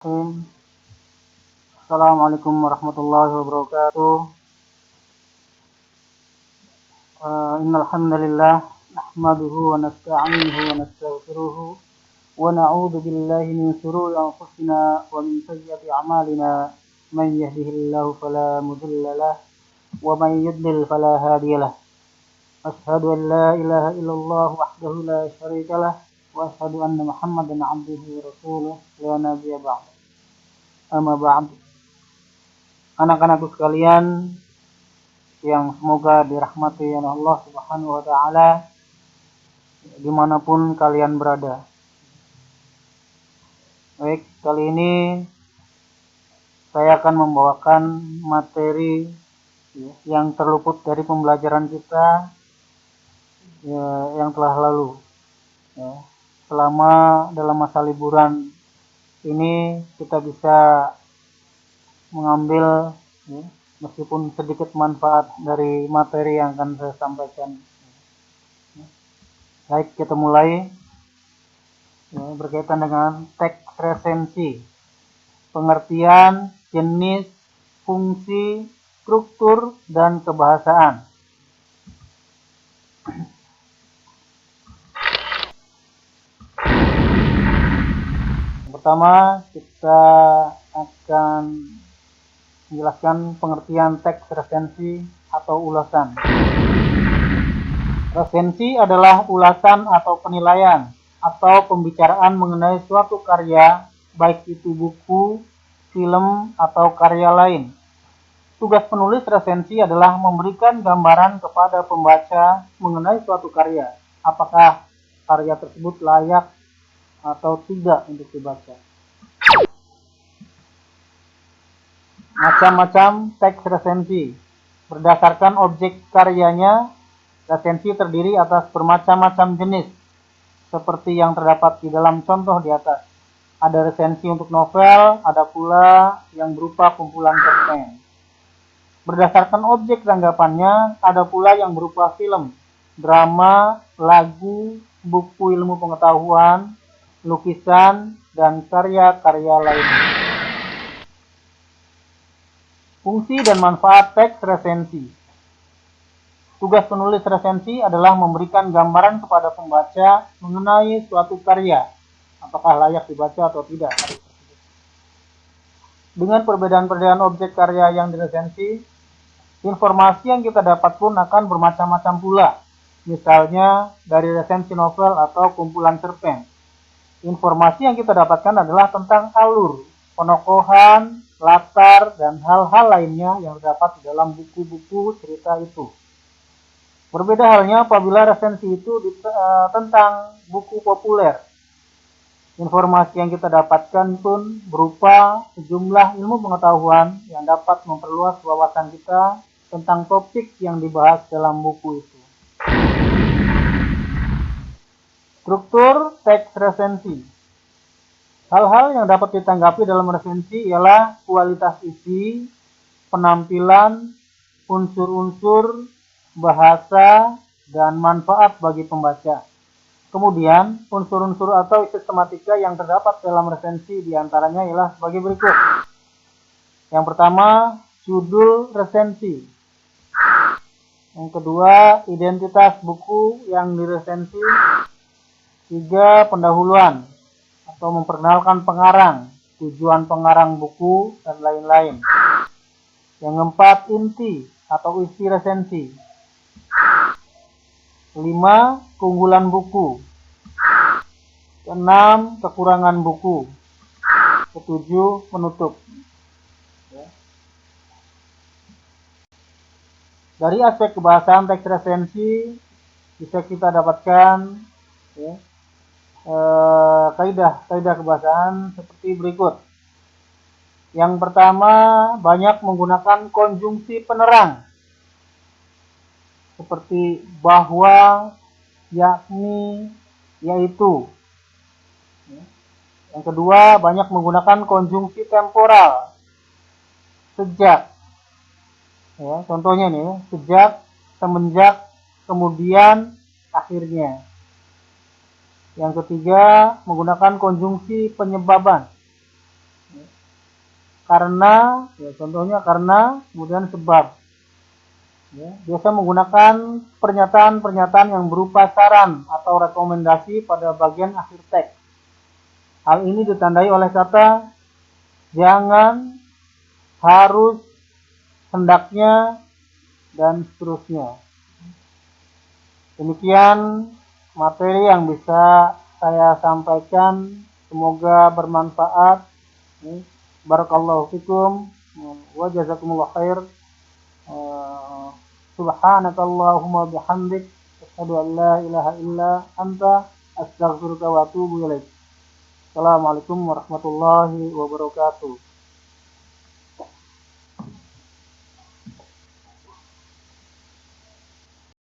Assalamualaikum warahmatullahi wabarakatuh. Innal hamdalillah nahmaduhu wa nasta'inuhu wa nastaghfiruhu wa na'udzu billahi min shururi anfusina wa min sayyiati a'malina. Man yahdihillahu fala mudilla lahu wa man yudlil fala hadiya lahu. Asyhadu an la ilaha illallah wahdahu la syarika lah wa asyhadu anna Muhammadan 'abduhu wa rasuluh la nabiyya ba'd. Amma ba'd. Anak-anakku sekalian yang semoga dirahmati oleh Allah Subhanahu wa Ta'ala dimanapun kalian berada. Baik, kali ini saya akan membawakan materi yang terluput dari pembelajaran kita yang telah lalu. Selama dalam masa liburan ini kita bisa mengambil meskipun sedikit manfaat dari materi yang akan saya sampaikan. Baik, kita mulai berkaitan dengan teks resensi, pengertian, jenis, fungsi, struktur, dan kebahasaan. Pertama, kita akan menjelaskan pengertian teks resensi atau ulasan. Resensi adalah ulasan atau penilaian atau pembicaraan mengenai suatu karya, baik itu buku, film, atau karya lain. Tugas penulis resensi adalah memberikan gambaran kepada pembaca mengenai suatu karya, apakah karya tersebut layak atau tidak untuk dibaca. Macam-macam teks resensi. Berdasarkan objek karyanya, resensi terdiri atas bermacam-macam jenis, seperti yang terdapat di dalam contoh di atas. Ada resensi untuk novel, ada pula yang berupa kumpulan cerpen. Berdasarkan objek tanggapannya, ada pula yang berupa film, drama, lagu, buku ilmu pengetahuan, lukisan, dan karya-karya lainnya. Fungsi dan manfaat teks resensi. Tugas penulis resensi adalah memberikan gambaran kepada pembaca mengenai suatu karya, apakah layak dibaca atau tidak. Dengan perbedaan-perbedaan objek karya yang diresensi, informasi yang kita dapat pun akan bermacam-macam pula. Misalnya dari resensi novel atau kumpulan cerpen. Informasi yang kita dapatkan adalah tentang alur, penokohan, latar, dan hal-hal lainnya yang terdapat di dalam buku-buku cerita itu. Berbeda halnya apabila resensi itu tentang buku populer. Informasi yang kita dapatkan pun berupa sejumlah ilmu pengetahuan yang dapat memperluas wawasan kita tentang topik yang dibahas dalam buku itu. Struktur teks resensi. Hal-hal yang dapat ditanggapi dalam resensi ialah kualitas isi, penampilan, unsur-unsur, bahasa, dan manfaat bagi pembaca. Kemudian, unsur-unsur atau sistematika yang terdapat dalam resensi diantaranya ialah sebagai berikut. Yang pertama, judul resensi. Yang kedua, identitas buku yang diresensi. 3, pendahuluan atau memperkenalkan pengarang, tujuan pengarang buku, dan lain-lain. Yang keempat, inti atau isi resensi. 5, keunggulan buku. 6, kekurangan buku. 7, penutup. Dari aspek kebahasaan teks resensi bisa kita dapatkan kaidah kebahasaan seperti berikut. Yang pertama, banyak menggunakan konjungsi penerang seperti bahwa, yakni, yaitu. Yang kedua, banyak menggunakan konjungsi temporal, sejak. Contohnya nih, sejak, semenjak, kemudian, akhirnya. Yang ketiga, menggunakan konjungsi penyebaban Karena, ya contohnya karena, kemudian sebab. Ya, biasa menggunakan pernyataan-pernyataan yang berupa saran atau rekomendasi pada bagian akhir teks. Hal ini ditandai oleh kata jangan, harus, hendaknya, dan seterusnya. Demikian materi yang bisa saya sampaikan. Semoga bermanfaat. Barakallahu fikum wa jazakumullah khair. Subhanakallahumma bihamdik asyhadu an la ilaha illa anta astaghfiruka wa atubu ilaik. Assalamualaikum warahmatullahi wabarakatuh.